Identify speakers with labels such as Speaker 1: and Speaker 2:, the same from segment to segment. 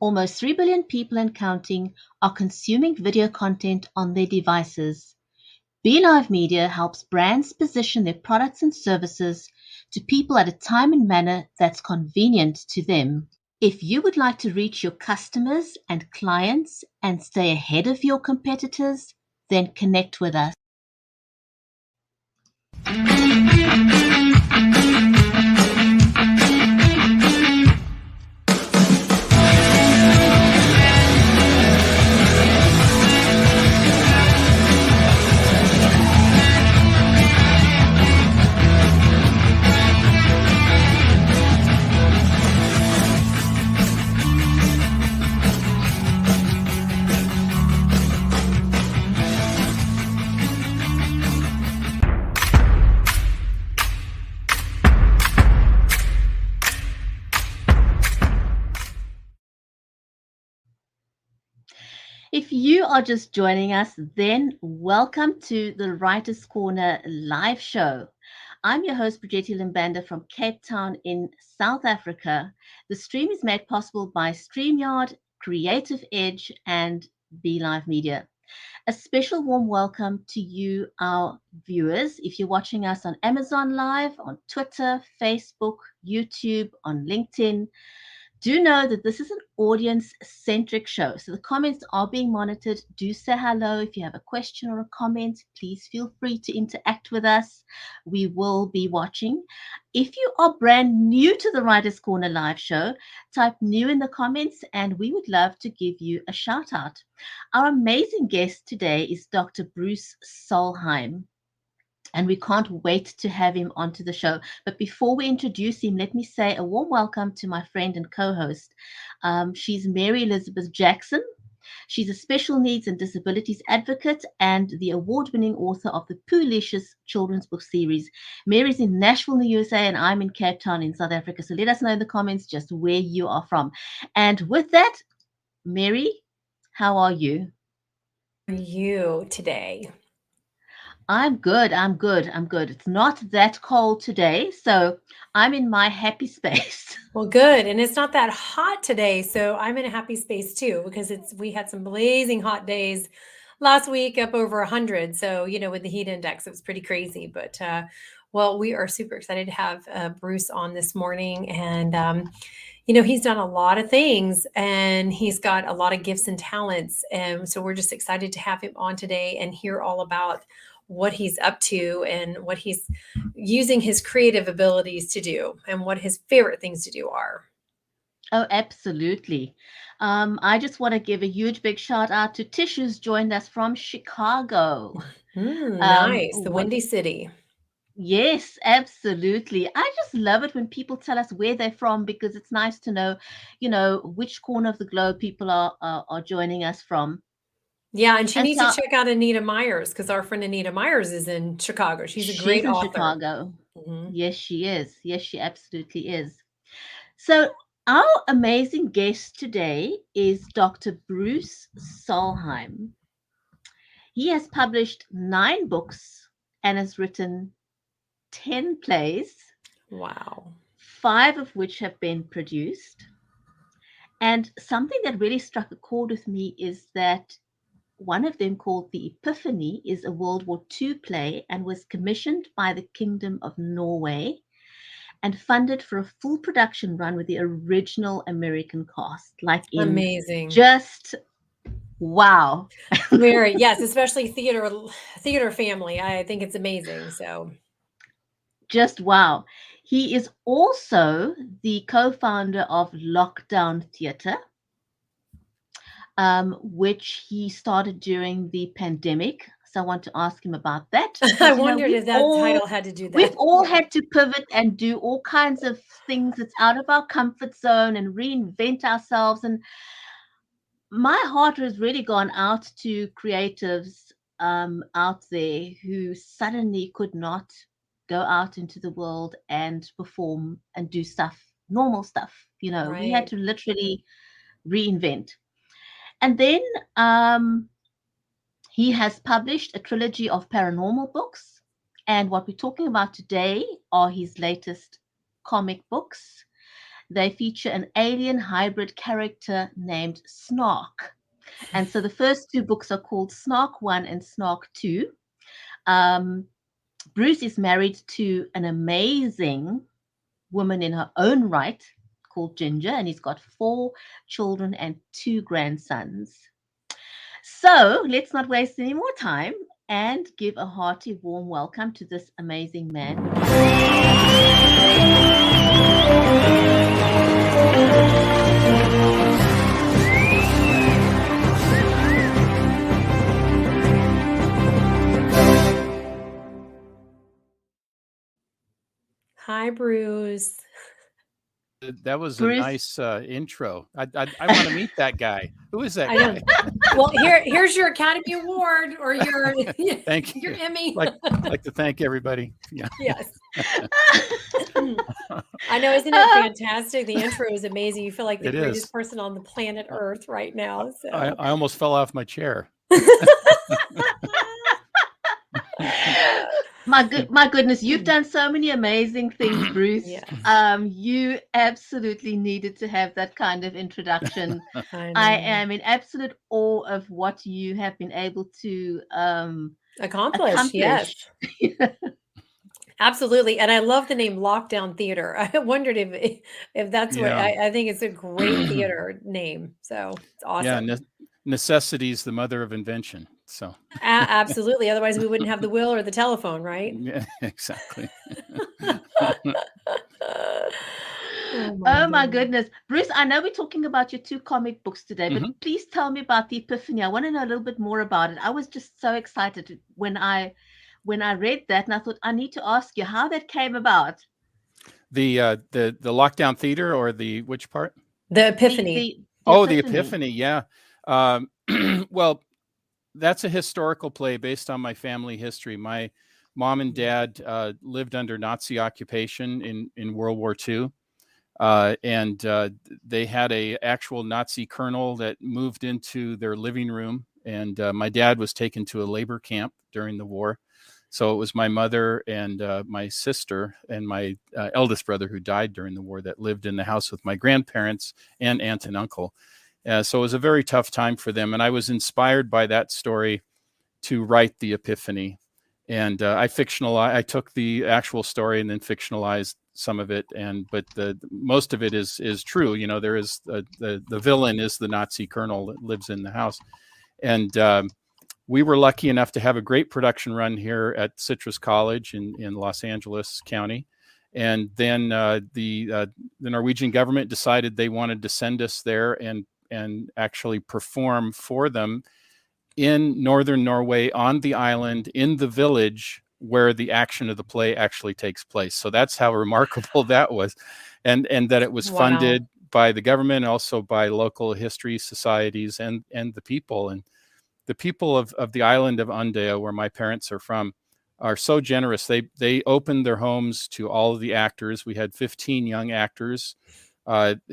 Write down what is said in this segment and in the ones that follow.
Speaker 1: Almost 3 billion people and counting are consuming video content on their devices. BeLive Media helps brands position their products and services to people at a time and manner that's convenient to them. If you would like to reach your customers and clients and stay ahead of your competitors, then connect with us. If you are just joining us, then welcome to the Writer's Corner live show. I'm your host, Bridgetti Limbanda from Cape Town in South Africa. The stream is made possible by StreamYard, Creative Edge, and BeLive Media. A special warm welcome to you, our viewers. If you're watching us on Amazon Live, on Twitter, Facebook, YouTube, on LinkedIn, do know that this is an audience-centric show. So the comments are being monitored. Do say hello. If you have a question or a comment, please feel free to interact with us. We will be watching. If you are brand new to the Writer's Corner live show, type new in the comments and we would love to give you a shout out. Our amazing guest today is Dr. Bruce Solheim. And we can't wait to have him onto the show. But before we introduce him, let me say a warm welcome to my friend and co-host. She's Mary Elizabeth Jackson. She's a special needs and disabilities advocate and the award-winning author of the Poolicious children's book series. Mary's in Nashville, in the USA, and I'm in Cape Town in South Africa. So let us know in the comments just where you are from. And with that, Mary, how are you?
Speaker 2: How are you today?
Speaker 1: I'm good. It's not that cold today, so I'm in my happy space.
Speaker 2: Well, good. And it's not that hot today, so I'm in a happy space too, because we had some blazing hot days last week, up over 100. So, with the heat index, it was pretty crazy. But, well, we are super excited to have Bruce on this morning. And, he's done a lot of things and he's got a lot of gifts and talents. And so we're just excited to have him on today and hear all about what he's up to and what he's using his creative abilities to do and what his favorite things to do are.
Speaker 1: Oh, absolutely. I just want to give a huge big shout out to Tish, who's joined us from Chicago.
Speaker 2: Nice. The Windy City.
Speaker 1: Yes, absolutely. I just love it when people tell us where they're from because it's nice to know, which corner of the globe people are joining us from.
Speaker 2: Yeah, and she needs to check out Anita Myers because our friend Anita Myers is in Chicago. She's a great author.
Speaker 1: Chicago. Mm-hmm. Yes, she is. Yes, she absolutely is. So our amazing guest today is Dr. Bruce Solheim. He has published 9 books and has written 10 plays.
Speaker 2: Wow.
Speaker 1: 5 of which have been produced. And something that really struck a chord with me is that one of them, called The Epiphany, is a World War II play and was commissioned by the Kingdom of Norway and funded for a full production run with the original American cast.
Speaker 2: Amazing.
Speaker 1: Just wow.
Speaker 2: Very, yes, especially theater family. I think it's amazing. So
Speaker 1: just wow. He is also the co-founder of Lockdown Theatre, which he started during the pandemic. So I want to ask him about that.
Speaker 2: I wondered if that title had to do that.
Speaker 1: We've all had to pivot and do all kinds of things that's out of our comfort zone and reinvent ourselves. And my heart has really gone out to creatives out there who suddenly could not go out into the world and perform and do stuff, normal stuff.
Speaker 2: Right.
Speaker 1: We had to literally reinvent. And then he has published a trilogy of paranormal books. And what we're talking about today are his latest comic books. they feature an alien hybrid character named Snarc. And so the first two books are called Snarc 1 and Snarc 2. Bruce is married to an amazing woman in her own right called Ginger, and he's got 4 children and 2 grandsons. So let's not waste any more time and give a hearty, warm welcome to this amazing man.
Speaker 2: Hi, Bruce.
Speaker 3: That was
Speaker 1: Bruce.
Speaker 3: a nice intro. I want to meet that guy. Who is that
Speaker 2: I
Speaker 3: guy?
Speaker 2: know. Well, here's your Academy Award or your
Speaker 3: Thank you.
Speaker 2: your Emmy.
Speaker 3: I'd like to thank everybody. Yeah.
Speaker 2: Yes. I know, isn't it fantastic? The intro is amazing. You feel like the
Speaker 3: It
Speaker 2: greatest
Speaker 3: is.
Speaker 2: person on the planet Earth right now. So
Speaker 3: I almost fell off my chair.
Speaker 1: My goodness, you've done so many amazing things, Bruce.
Speaker 2: Yes.
Speaker 1: You absolutely needed to have that kind of introduction.
Speaker 2: I
Speaker 1: I
Speaker 2: know.
Speaker 1: am in absolute awe of what you have been able to
Speaker 2: Accomplish. Yes. Absolutely. And I love the name Lockdown Theater. I wondered if that's what
Speaker 3: Yeah.
Speaker 2: I think it's a great theater name. So it's awesome.
Speaker 3: Yeah. Necessity is the mother of invention. So
Speaker 2: Absolutely. Otherwise we wouldn't have the will or the telephone, right?
Speaker 3: yeah, exactly.
Speaker 1: Oh my goodness. Bruce, I know we're talking about your 2 comic books today, but please tell me about the Epiphany. I want to know a little bit more about it. I was just so excited when I read that, and I thought I need to ask you how that came about.
Speaker 3: The Lockdown Theater, or the which part?
Speaker 2: The Epiphany.
Speaker 3: The Epiphany. Yeah. Well, that's a historical play based on my family history. My mom and dad lived under Nazi occupation in World War II. And they had a actual Nazi colonel that moved into their living room. And my dad was taken to a labor camp during the war. So it was my mother and my sister and my eldest brother, who died during the war, that lived in the house with my grandparents and aunt and uncle. So it was a very tough time for them. And I was inspired by that story to write the Epiphany. And I took the actual story and then fictionalized some of it. But the most of it is true. You know, there is the villain is the Nazi colonel that lives in the house. And we were lucky enough to have a great production run here at Citrus College in Los Angeles County. And then the Norwegian government decided they wanted to send us there and actually perform for them in northern Norway, on the island, in the village where the action of the play actually takes place. So that's how remarkable that was. And that it was funded by the government, also by local history societies and the people. And the people of the island of Andøya, where my parents are from, are so generous. They opened their homes to all of the actors. We had 15 young actors,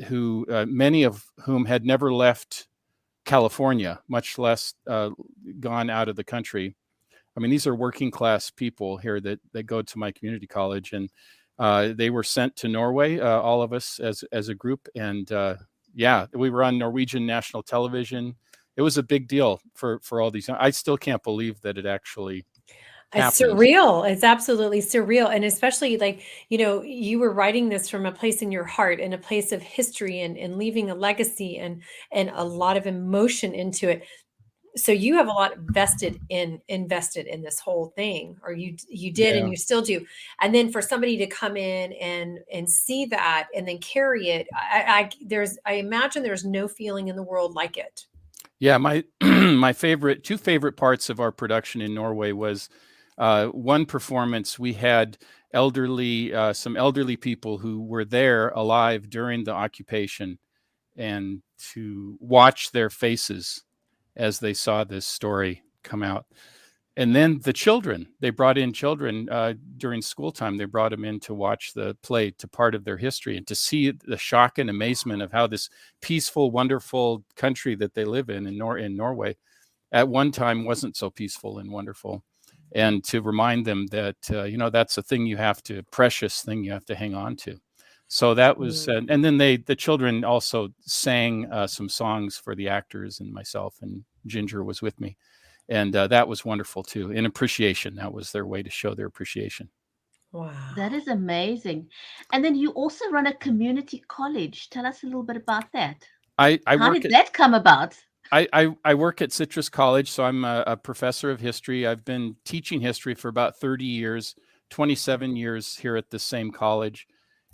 Speaker 3: who many of whom had never left California, much less gone out of the country. I mean, these are working class people here that go to my community college, and they were sent to Norway, all of us as a group. And we were on Norwegian national television. It was a big deal for all these. I still can't believe that it actually
Speaker 2: It's surreal. It's absolutely surreal. And especially, like, you know, you were writing this from a place in your heart and a place of history and leaving a legacy and a lot of emotion into it. So you have a lot invested in this whole thing, or you did, and you still do. And then for somebody to come in and see that and then carry it, I imagine there's no feeling in the world like it.
Speaker 3: Yeah, my my two favorite parts of our production in Norway was one performance. We had some elderly people who were there alive during the occupation, and to watch their faces as they saw this story come out. And then the children, they brought in children during school time. They brought them in to watch the play, to part of their history, and to see the shock and amazement of how this peaceful, wonderful country that they live in Norway at one time wasn't so peaceful and wonderful. And to remind them that, that's a thing precious thing you have to hang on to. So that was, and then the children also sang some songs for the actors and myself, and Ginger was with me. And that was wonderful too. In appreciation, that was their way to show their appreciation.
Speaker 2: Wow.
Speaker 1: That is amazing. And then you also run a community college. Tell us a little bit about that. How did that come about?
Speaker 3: I work at Citrus College, so I'm a professor of history. I've been teaching history for about 30 years, 27 years here at the same college.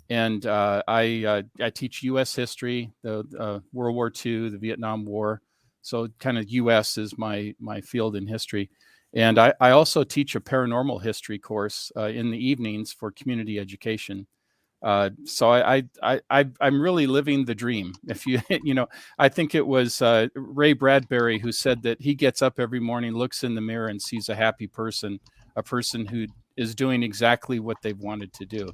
Speaker 3: And I teach U.S. history, the World War II, the Vietnam War. So kind of U.S. is my field in history. And I also teach a paranormal history course in the evenings for community education. So I'm really living the dream. If you I think it was Ray Bradbury who said that he gets up every morning, looks in the mirror, and sees a happy person, a person who is doing exactly what they've wanted to do.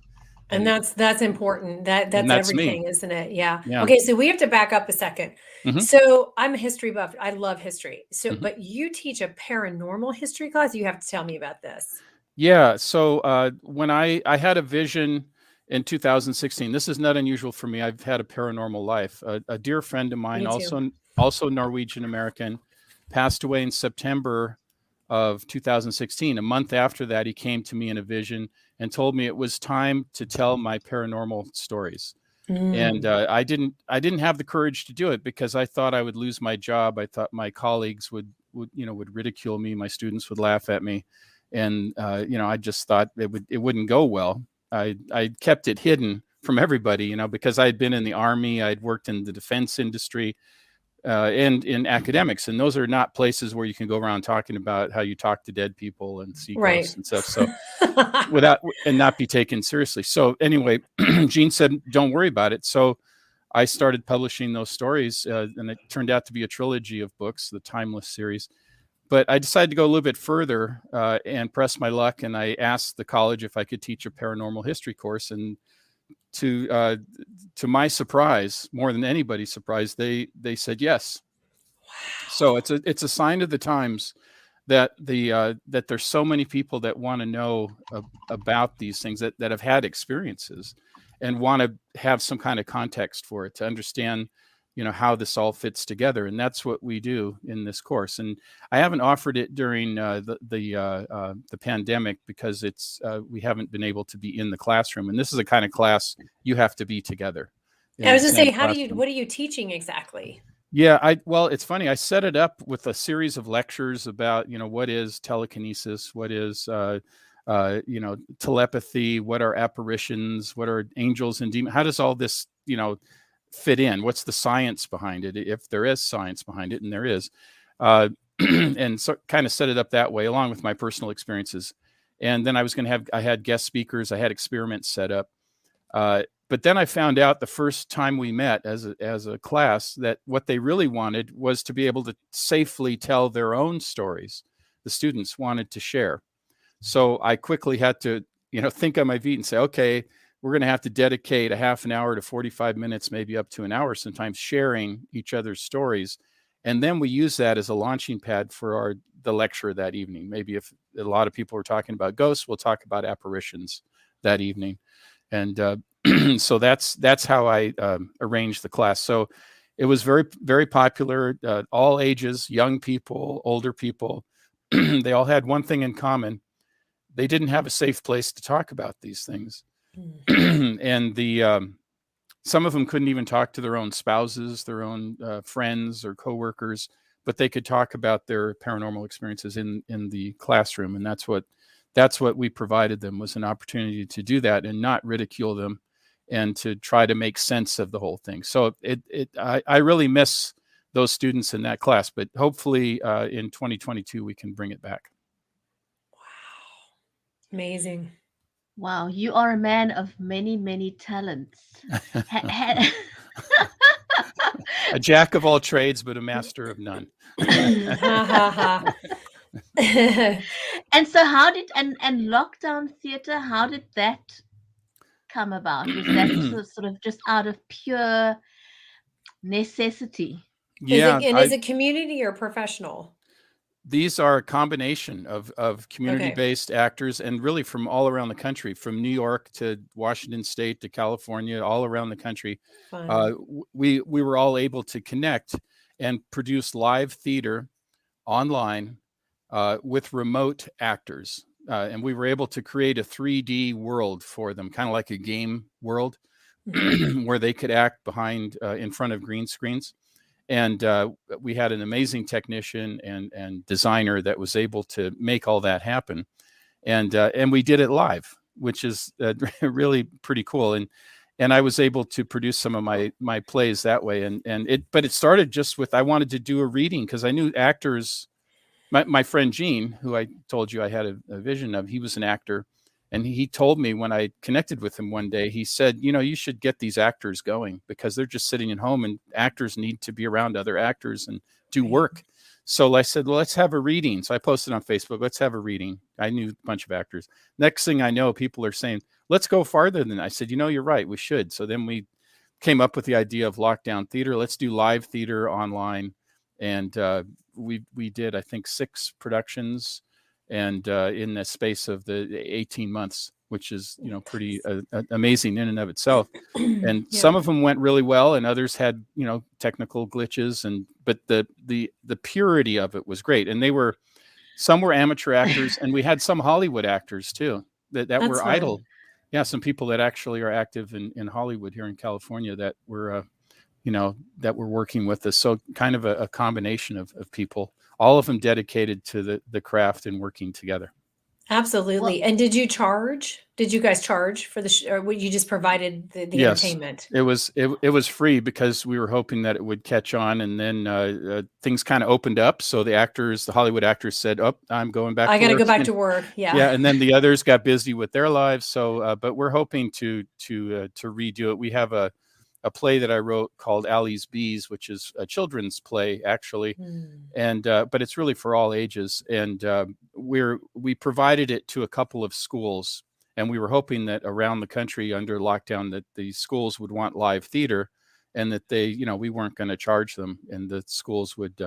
Speaker 2: And that's important. That's everything, me. Isn't it? Yeah. Okay. So we have to back up a second. Mm-hmm. So I'm a history buff. I love history. So, mm-hmm. But you teach a paranormal history class. You have to tell me about this.
Speaker 3: Yeah. So when I had a vision in 2016, this is not unusual for me. I've had a paranormal life. A dear friend of mine, also Norwegian American, passed away in September of 2016. A month after that, he came to me in a vision and told me it was time to tell my paranormal stories. And I didn't have the courage to do it because I thought I would lose my job. I thought my colleagues would ridicule me. My students would laugh at me. And, I just thought it wouldn't go well. I kept it hidden from everybody, because I'd been in the Army, I'd worked in the defense industry, and in academics, and those are not places where you can go around talking about how you talk to dead people and see ghosts and stuff. So and not be taken seriously. So anyway, Jean said, "Don't worry about it." So I started publishing those stories, and it turned out to be a trilogy of books, the Timeless series. But I decided to go a little bit further and press my luck, and I asked the college if I could teach a paranormal history course, and to my surprise, more than anybody's surprise, they said yes. Wow. So it's a sign of the times that that there's so many people that want to know about these things, that have had experiences and want to have some kind of context for it, to understand how this all fits together. And that's what we do in this course. And I haven't offered it during the pandemic because we haven't been able to be in the classroom. And this is the kind of class you have to be together.
Speaker 2: I was going to say, what are you teaching exactly?
Speaker 3: Yeah, well, it's funny. I set it up with a series of lectures about, what is telekinesis, what is, telepathy, what are apparitions, what are angels and demons, how does all this, fit in? What's the science behind it, if there is science behind it, and there is, and so kind of set it up that way, along with my personal experiences. And then I had guest speakers, I had experiments set up, but then I found out the first time we met as a class that what they really wanted was to be able to safely tell their own stories. The students wanted to share, so I quickly had to think on my feet and say, okay, we're going to have to dedicate a half an hour to 45 minutes, maybe up to an hour sometimes, sharing each other's stories. And then we use that as a launching pad for the lecture that evening. Maybe if a lot of people are talking about ghosts, we'll talk about apparitions that evening. And so that's how I arranged the class. So it was very, very popular, all ages, young people, older people. They all had one thing in common. They didn't have a safe place to talk about these things. And some of them couldn't even talk to their own spouses, their own friends or coworkers, but they could talk about their paranormal experiences in the classroom. And that's what we provided them, was an opportunity to do that and not ridicule them, and to try to make sense of the whole thing. So I really miss those students in that class, but hopefully in 2022 we can bring it back.
Speaker 2: Wow. Amazing.
Speaker 1: Wow, you are a man of many, many talents.
Speaker 3: A jack of all trades, but a master of none.
Speaker 1: And so and lockdown theater, how did that come about? Was that sort of just out of pure necessity?
Speaker 2: Yeah. Is it community or professional?
Speaker 3: These are a combination of community-based actors, and really from all around the country, from New York to Washington State to California, all around the country. We were all able to connect and produce live theater online with remote actors. And we were able to create a 3D world for them, kind of like a game world, where they could act behind, in front of green screens. And we had an amazing technician and designer that was able to make all that happen. And we did it live, which is really pretty cool. And I was able to produce some of my plays that way. But it started just with, I wanted to do a reading because I knew actors. My friend Gene, who I told you I had a vision of, he was an actor. And he told me when I connected with him one day, he said, you should get these actors going because they're just sitting at home, and actors need to be around other actors and do work. So I said, well, let's have a reading. So I posted on Facebook, let's have a reading. I knew a bunch of actors. Next thing I know, people are saying, let's go farther than that. I said, you're right, we should. So then we came up with the idea of lockdown theater. Let's do live theater online. And we did, I think, 6 productions, and in the space of the 18 months, which is, pretty amazing in and of itself. And some of them went really well, and others had, technical glitches, but the purity of it was great. And some were amateur actors, and we had some Hollywood actors too that were idle. Yeah, some people that actually are active in Hollywood here in California that were that were working with us. So kind of a combination of people, all of them dedicated to the craft and working together.
Speaker 2: Absolutely. And did you guys charge for the or you just provided the
Speaker 3: Yes,
Speaker 2: entertainment?
Speaker 3: It was free because we were hoping that it would catch on, and then things kind of opened up. So the Hollywood actors said, "Oh, I'm going back.
Speaker 2: I got to go back to work." Yeah.
Speaker 3: Yeah, and then the others got busy with their lives. So, but we're hoping to redo it. We have a play that I wrote called Allie's Bees, which is a children's play actually, and but it's really for all ages. And we provided it to a couple of schools, and we were hoping that around the country under lockdown that the schools would want live theater, and that we weren't going to charge them, and the schools would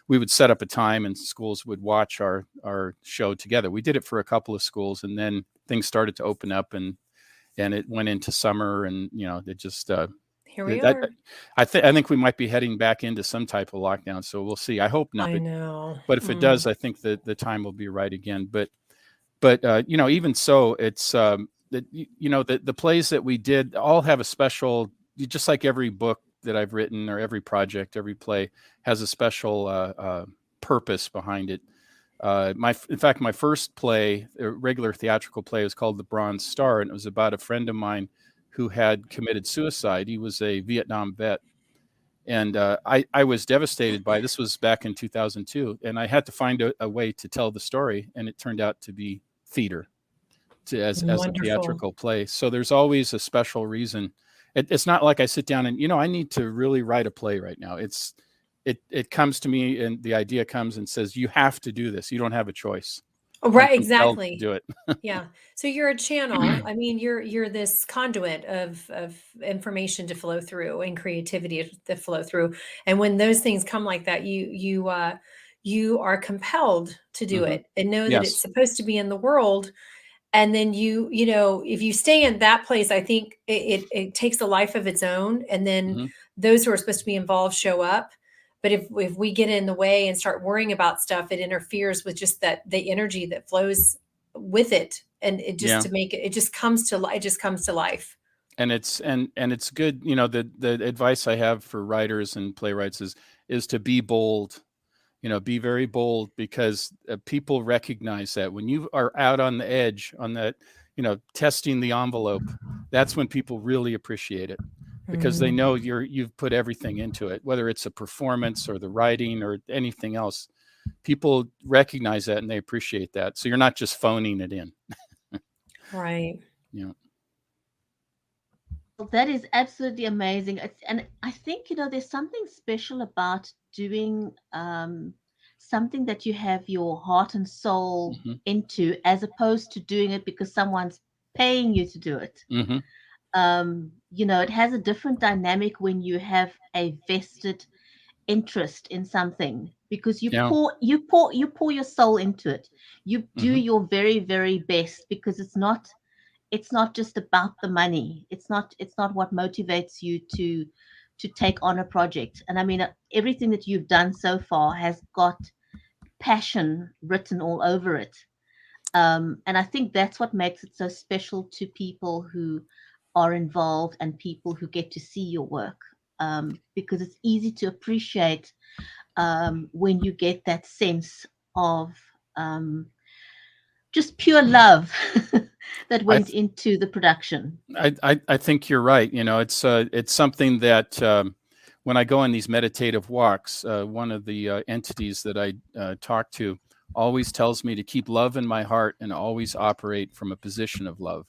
Speaker 3: we would set up a time and schools would watch our show together. We did it for a couple of schools, and then things started to open up, and it went into summer, and it just
Speaker 2: here we are.
Speaker 3: I think we might be heading back into some type of lockdown, so we'll see. I hope not.
Speaker 2: I know.
Speaker 3: But if it does, I think that the time will be right again. But even so, it's the plays that we did all have a special, just like every book that I've written or every project, every play has a special purpose behind it. In fact, my first play, a regular theatrical play, was called The Bronze Star, and it was about a friend of mine who had committed suicide. He was a Vietnam vet. And I was devastated by this. Was back in 2002. And I had to find a way to tell the story. And it turned out to be theater as a theatrical play. So there's always a special reason. It's not like I sit down and, I need to really write a play right now. It comes to me, and the idea comes and says, you have to do this. You don't have a choice.
Speaker 2: Right, exactly.
Speaker 3: Do it.
Speaker 2: Yeah. So you're a channel. I mean, you're this conduit of information to flow through and creativity to flow through. And when those things come like that, you are compelled to do it and know that it's supposed to be in the world. And then if you stay in that place, I think it takes a life of its own. And then those who are supposed to be involved show up. But if we get in the way and start worrying about stuff, it interferes with just the energy that flows with it, and it just it just comes to life.
Speaker 3: And it's good. The advice I have for writers and playwrights is to be bold. Be very bold, because people recognize that when you are out on the edge, on that, testing the envelope, that's when people really appreciate it. Because they know you've put everything into it, whether it's a performance or the writing or anything else. People recognize that and they appreciate that. So you're not just phoning it in.
Speaker 2: Right.
Speaker 3: Yeah.
Speaker 1: Well, that is absolutely amazing. And I think, there's something special about doing something that you have your heart and soul into, as opposed to doing it because someone's paying you to do it. It has a different dynamic when you have a vested interest in something. because you pour your soul into it. You do your very, very best, because it's not just about the money. It's not what motivates you to take on a project. And I mean, everything that you've done so far has got passion written all over it. And I think that's what makes it so special to people who are involved and people who get to see your work, because it's easy to appreciate when you get that sense of just pure love that went into the production.
Speaker 3: I think you're right. You know, it's something that when I go on these meditative walks, one of the entities that I talk to always tells me to keep love in my heart and always operate from a position of love.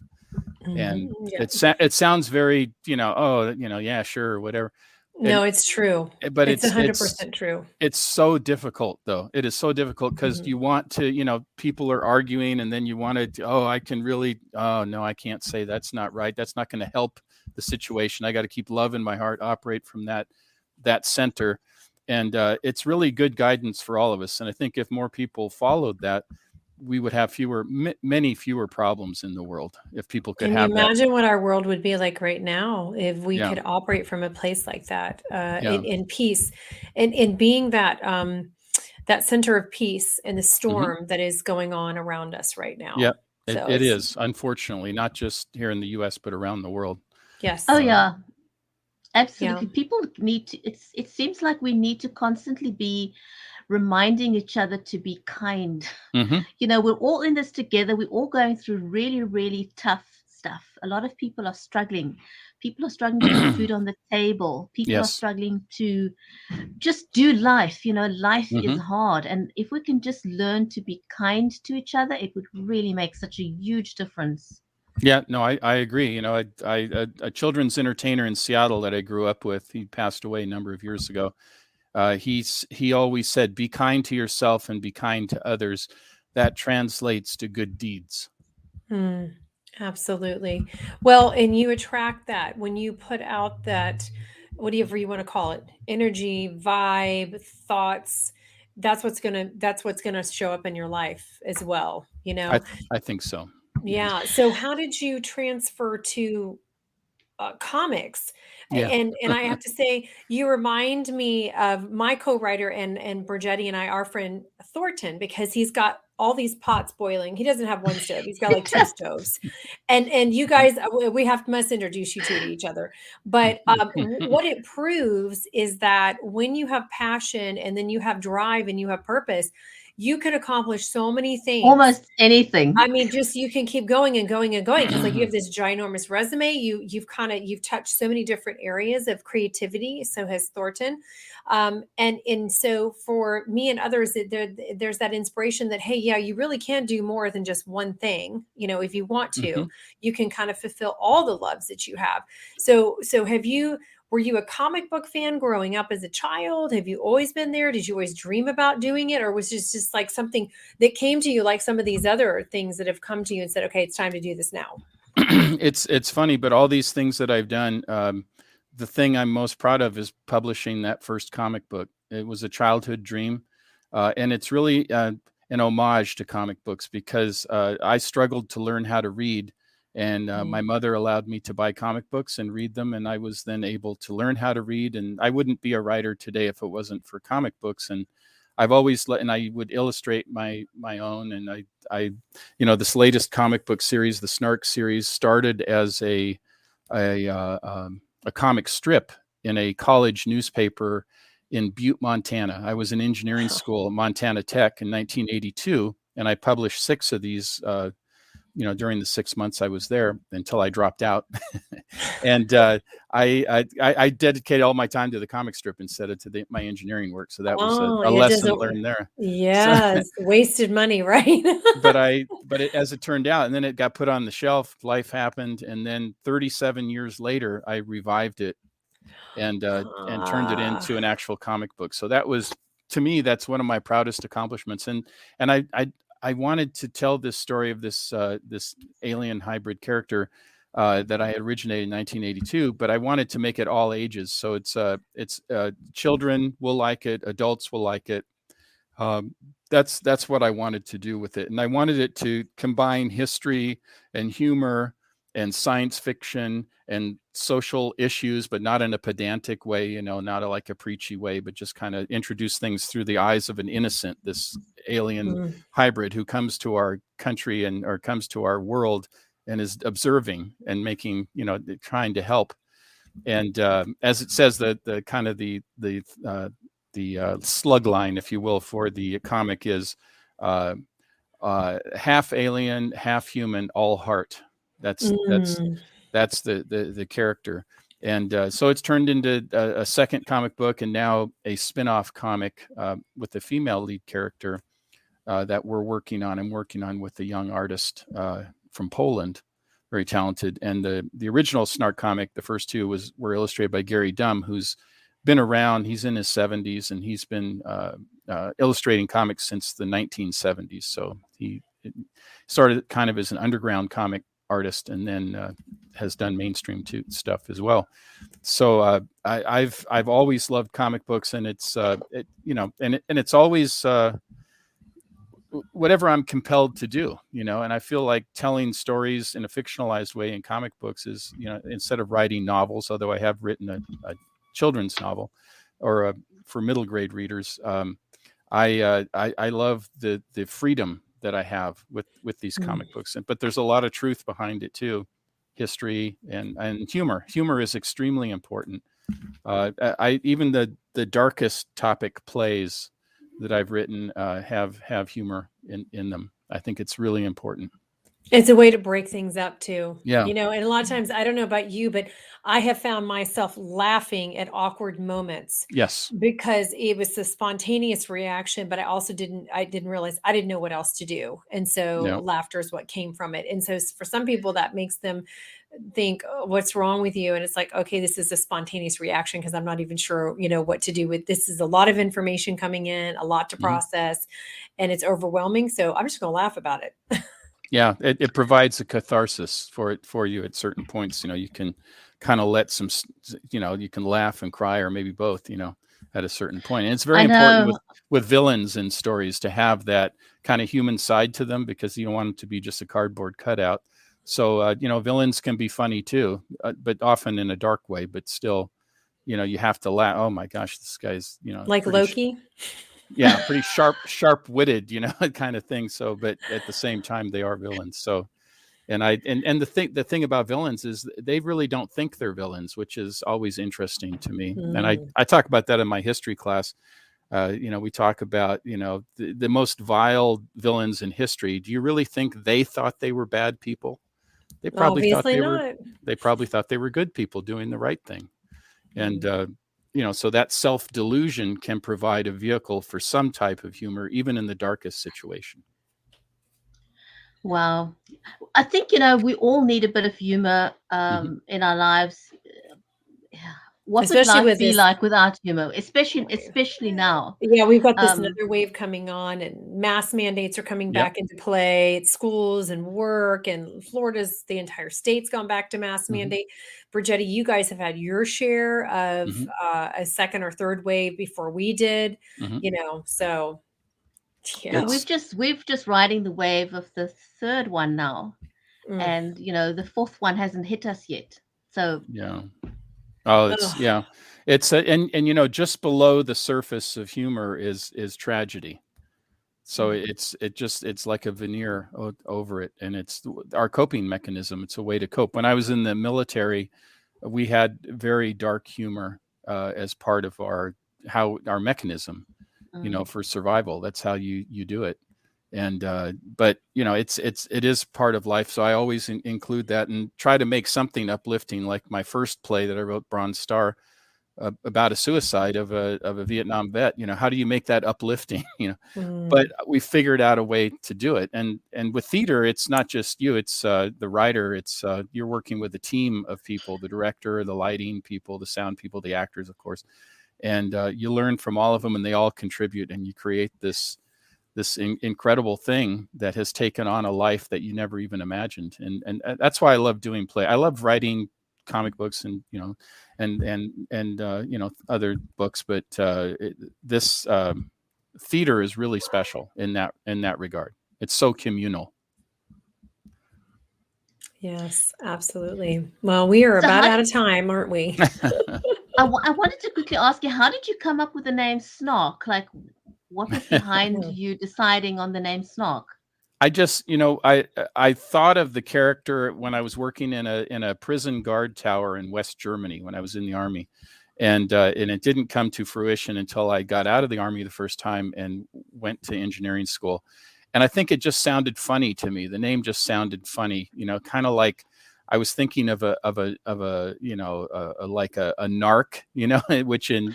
Speaker 3: And it sounds very, yeah, sure, whatever.
Speaker 2: No, it's true.
Speaker 3: But
Speaker 2: it's 100% true.
Speaker 3: It's so difficult, though. It is so difficult because you want to, people are arguing, and then you want to, I can really, no, I can't say that's not right. That's not going to help the situation. I got to keep love in my heart, operate from that center. And it's really good guidance for all of us. And I think if more people followed that, we would have many fewer problems in the world if people could have that.
Speaker 2: Can you imagine what our world would be like right now if we could operate from a place like that, in peace, and in being that center of peace in the storm that is going on around us right now.
Speaker 3: Yeah, it is, unfortunately, not just here in the US, but around the world.
Speaker 2: Yes.
Speaker 1: Oh, yeah. Absolutely. Yeah. People need to, it seems like we need to constantly be reminding each other to be kind. We're all in this together. We're all going through really, really tough stuff. A lot of people are struggling. People are struggling to put food on the table. People are struggling to just do life. Life is hard. And if we can just learn to be kind to each other, it would really make such a huge difference.
Speaker 3: Yeah, no, I agree. A children's entertainer in Seattle that I grew up with, he passed away a number of years ago. He always said, be kind to yourself and be kind to others. That translates to good deeds.
Speaker 2: Absolutely. Well, and you attract that when you put out that, whatever you want to call it, energy, vibe, thoughts. That's what's gonna show up in your life as well.
Speaker 3: I think so.
Speaker 2: Yeah. So how did you transfer to comics?
Speaker 3: Yeah.
Speaker 2: And I have to say, you remind me of my co-writer and Brigetti and I, our friend Thornton, because he's got all these pots boiling. He doesn't have one stove. He's got like 2 stoves. And you guys, must introduce you to each other. But what it proves is that when you have passion and then you have drive and you have purpose, you can accomplish so many things.
Speaker 1: Almost anything.
Speaker 2: I mean, just you can keep going and going and going, because you have this ginormous resume. You've touched so many different areas of creativity. So has Thornton. And so for me and others, there's that inspiration that, hey, yeah, you really can do more than just one thing. If you want to, you can kind of fulfill all the loves that you have. So were you a comic book fan growing up as a child? Have you always been there? Did you always dream about doing it? Or was it just like something that came to you, like some of these other things that have come to you and said, okay, it's time to do this now?
Speaker 3: It's funny, but all these things that I've done, the thing I'm most proud of is publishing that first comic book. It was a childhood dream. And it's really an homage to comic books, because I struggled to learn how to read. And my mother allowed me to buy comic books and read them. And I was then able to learn how to read. And I wouldn't be a writer today if it wasn't for comic books. And I've always and I would illustrate my own. And I this latest comic book series, the Snarc series, started as a comic strip in a college newspaper in Butte, Montana. I was in engineering school at Montana Tech in 1982. And I published 6 of these during the 6 months I was there until I dropped out. And I dedicated all my time to the comic strip instead of to my engineering work. So that was a lesson learned there.
Speaker 2: Yeah, so, wasted money, right?
Speaker 3: but as it turned out, and then it got put on the shelf, life happened. And then 37 years later, I revived it and turned it into an actual comic book. So that was, to me, that's one of my proudest accomplishments. And I wanted to tell this story of this alien hybrid character that I originated in 1982, but I wanted to make it all ages. So it's children will like it, adults will like it, That's what I wanted to do with it. And I wanted it to combine history and humor and science fiction and social issues, but not in a pedantic way, not like a preachy way, but just kind of introduce things through the eyes of an innocent, this alien hybrid who comes to our country or comes to our world and is observing and making, trying to help. And as it says, the kind of the slug line, if you will, for the comic is half alien, half human, all heart. That's the character. And so it's turned into a second comic book, and now a spin-off comic with the female lead character that we're working on. I'm working on with a young artist from Poland, very talented. And the original Snarc comic, the first two were illustrated by Gary Dumm, who's been around. He's in his 70s, and he's been illustrating comics since the 1970s. So he started kind of as an underground comic artist, and then has done mainstream stuff as well. So I've always loved comic books, and it's it's always whatever I'm compelled to do, and I feel like telling stories in a fictionalized way in comic books is, instead of writing novels, although I have written a children's novel or for middle grade readers, I love the freedom that I have with these comic books. But there's a lot of truth behind it too, history and humor. Humor is extremely important. Even the darkest topic plays that I've written have humor in them. I think it's really important.
Speaker 2: It's a way to break things up too.
Speaker 3: Yeah.
Speaker 2: And a lot of times, I don't know about you, but I have found myself laughing at awkward moments.
Speaker 3: Yes.
Speaker 2: Because it was a spontaneous reaction, but I didn't realize I didn't know what else to do. And so laughter is what came from it. And so for some people that makes them think, oh, what's wrong with you? And it's like, okay, this is a spontaneous reaction because I'm not even sure, what to do with this. Is a lot of information coming in, a lot to process, and it's overwhelming. So I'm just going to laugh about it.
Speaker 3: Yeah, it provides a catharsis for you at certain points. You can kind of let some, you can laugh and cry, or maybe both, at a certain point. And it's very important with villains in stories to have that kind of human side to them, because you don't want them to be just a cardboard cutout. So, villains can be funny too, but often in a dark way, but still, you have to laugh. Oh my gosh, this guy's,
Speaker 2: like Loki.
Speaker 3: Yeah, pretty sharp-witted, kind of thing. So, but at the same time, they are villains. So, and the thing about villains is they really don't think they're villains, which is always interesting to me. And I talk about that in my history class. We talk about the most vile villains in history. Do you really think they thought they were bad people? They probably thought they were good people doing the right thing. And so that self-delusion can provide a vehicle for some type of humor, even in the darkest situation.
Speaker 1: Wow. I think, we all need a bit of humor in our lives. What
Speaker 2: especially
Speaker 1: would life be like without humor, especially now?
Speaker 2: Yeah, we've got this another wave coming on, and mask mandates are coming back into play at schools and work, and Florida's, the entire state's gone back to mask mandate. Brigitte, you guys have had your share of a second or third wave before we did, so
Speaker 1: yeah. We've just riding the wave of the third one now, and the fourth one hasn't hit us yet. So
Speaker 3: yeah. Oh, it's just below the surface of humor is tragedy. So it's like a veneer over it, and it's our coping mechanism. It's a way to cope. When I was in the military, we had very dark humor as part of our mechanism, for survival. That's how you do it. And but it is part of life. So I always include that and try to make something uplifting. Like my first play that I wrote, Bronze Star, about a suicide of a Vietnam vet. How do you make that uplifting? But we figured out a way to do it. And with theater, it's not just you. It's the writer. It's you're working with a team of people: the director, the lighting people, the sound people, the actors, of course. And you learn from all of them, and they all contribute, and you create this incredible thing that has taken on a life that you never even imagined. And that's why I love doing play. I love writing comic books and other books, but this theater is really special in that regard. It's so communal.
Speaker 2: Yes, absolutely. Well, we are about out of time, aren't we?
Speaker 1: I wanted to quickly ask you, how did you come up with the name Snarc? Like, what was behind you deciding on the name Snarc?
Speaker 3: I just, I thought of the character when I was working in a prison guard tower in West Germany when I was in the Army, and it didn't come to fruition until I got out of the Army the first time and went to engineering school, and I think it just sounded funny to me. The name just sounded funny, kind of like I was thinking of a like a narc, which in,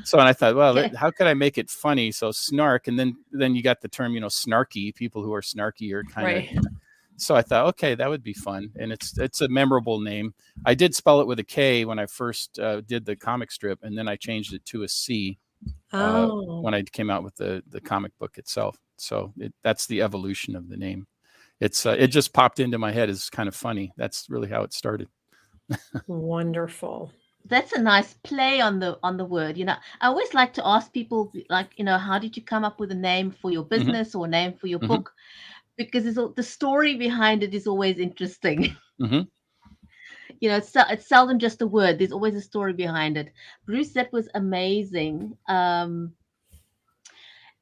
Speaker 3: so, and I thought, well,
Speaker 1: Okay.
Speaker 3: how could I make it funny? So snark. And then you got the term, snarky. People who are snarky are kind of,
Speaker 2: Right.
Speaker 3: So I thought, okay, that would be fun. And it's a memorable name. I did spell it with a K when I first did the comic strip, and then I changed it to a C when I came out with the comic book itself. So that's the evolution of the name. It just popped into my head as kind of funny. That's really how it started.
Speaker 2: Wonderful.
Speaker 1: That's a nice play on the word. I always like to ask people, like, how did you come up with a name for your business or a name for your book? Because the story behind it is always interesting. It's seldom just a word. There's always a story behind it. Bruce, that was amazing.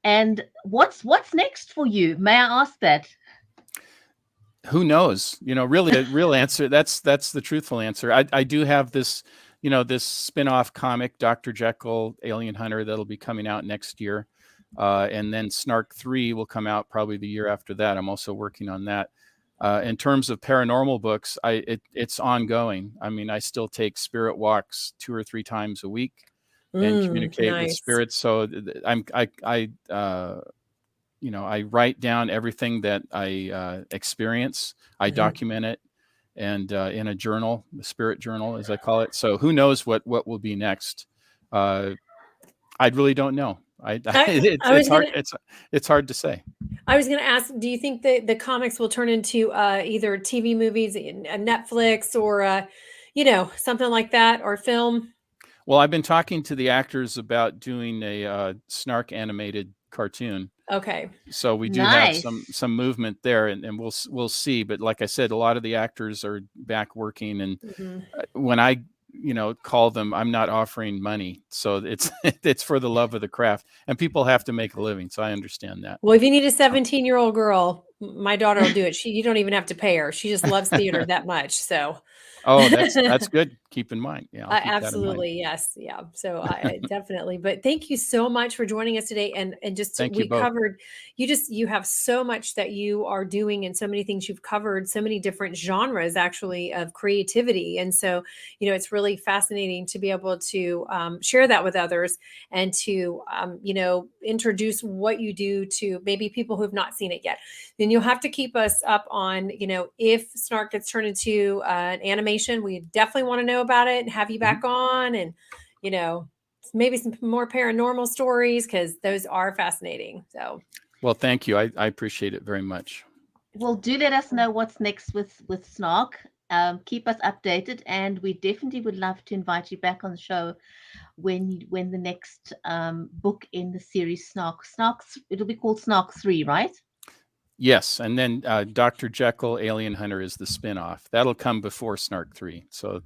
Speaker 1: And what's next for you? May I ask that?
Speaker 3: Who knows? Really, the real answer. That's the truthful answer. I do have this, this spin-off comic, Dr. Jekyll, Alien Hunter, that'll be coming out next year. And then Snarc 3 will come out probably the year after that. I'm also working on that. In terms of paranormal books, it's ongoing. I mean, I still take spirit walks 2 or 3 times a week and communicate with spirits. So I write down everything that I experience. I document it, and in a journal, the spirit journal, as I call it. So who knows what will be next? I really don't know. It's hard to say.
Speaker 2: I was going to ask, do you think that the comics will turn into either TV movies, Netflix, or something like that, or film?
Speaker 3: Well, I've been talking to the actors about doing a Snarc animated cartoon.
Speaker 2: Okay.
Speaker 3: So we do have some movement there, and we'll see. But like I said, a lot of the actors are back working, and when I call them, I'm not offering money. So it's for the love of the craft, and people have to make a living. So I understand that.
Speaker 2: Well, if you need a 17-year-old girl, my daughter will do it. You don't even have to pay her. She just loves theater that much. So.
Speaker 3: Oh, that's good. Keep in mind. Yeah,
Speaker 2: absolutely. Yes. Yeah. So I definitely, but thank you so much for joining us today. And just, we covered, you have so much that you are doing and so many things you've covered, so many different genres actually of creativity. And so, it's really fascinating to be able to share that with others and to, introduce what you do to maybe people who have not seen it yet. Then you'll have to keep us up on, if Snarc gets turned into an animation, we definitely want to know about it and have you back on, and maybe some more paranormal stories, because those are fascinating. So, well,
Speaker 3: thank you. I appreciate it very much.
Speaker 1: Well, do let us know what's next with Snarc. Keep us updated, and we definitely would love to invite you back on the show when the next book in the series Snarc, it'll be called Snarc 3, right?
Speaker 3: Yes, and then Dr. Jekyll, Alien Hunter is the spinoff. That'll come before Snarc 3. So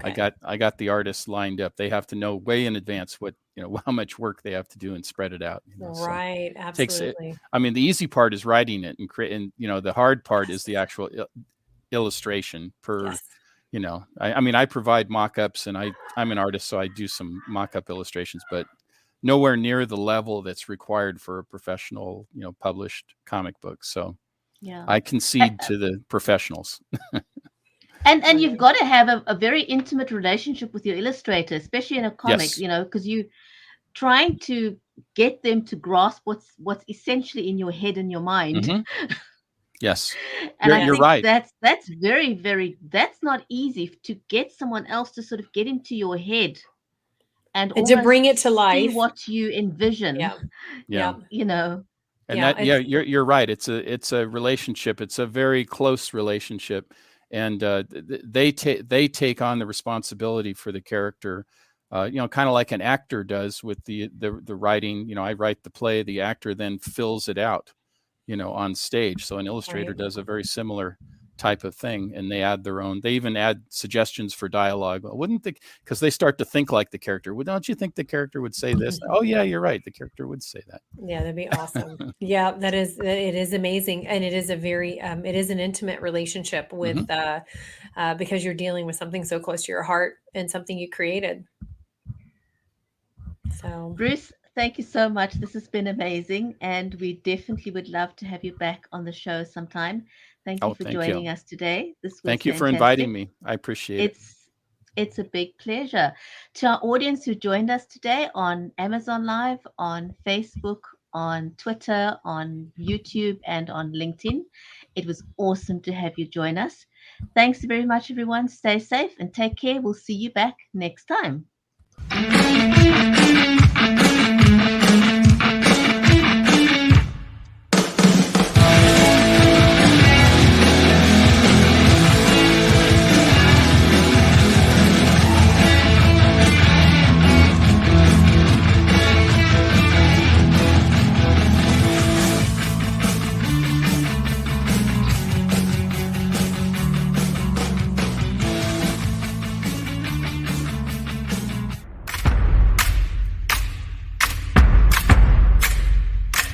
Speaker 3: I got the artists lined up. They have to know way in advance what how much work they have to do and spread it out.
Speaker 2: Right, absolutely.
Speaker 3: The easy part is writing it and creating. The hard part is the actual illustration per. Yes. I provide mock-ups, and I'm an artist, so I do some mock-up illustrations, but nowhere near the level that's required for a professional, published comic book. So I concede to the professionals.
Speaker 1: And you've got to have a very intimate relationship with your illustrator, especially in a comic, because you trying to get them to grasp what's essentially in your head and your mind.
Speaker 3: Yes,
Speaker 1: and
Speaker 3: you're right.
Speaker 1: That's very, very, that's not easy to get someone else to sort of get into your head and
Speaker 2: to bring it to life,
Speaker 1: see what you envision.
Speaker 3: Yeah.
Speaker 1: And
Speaker 3: you're right. It's a relationship. It's a very close relationship, and they take on the responsibility for the character kind of like an actor does with the writing. I write the play, the actor then fills it out, on stage. So an illustrator does a very similar type of thing, and they add their own. They even add suggestions for dialogue. Wouldn't they? Because they start to think like the character. Well, don't you think the character would say this? Oh yeah, you're right. The character would say that.
Speaker 2: Yeah, that'd be awesome. Yeah, it is amazing, and it is a very it is an intimate relationship with because you're dealing with something so close to your heart and something you created. So,
Speaker 1: Bruce, thank you so much. This has been amazing, and we definitely would love to have you back on the show sometime. Thank you for joining us today. This was
Speaker 3: Thank you
Speaker 1: fantastic.
Speaker 3: for inviting me. I appreciate it.
Speaker 1: It's a big pleasure. To our audience who joined us today on Amazon Live, on Facebook, on Twitter, on YouTube, and on LinkedIn, it was awesome to have you join us. Thanks very much, everyone. Stay safe and take care. We'll see you back next time.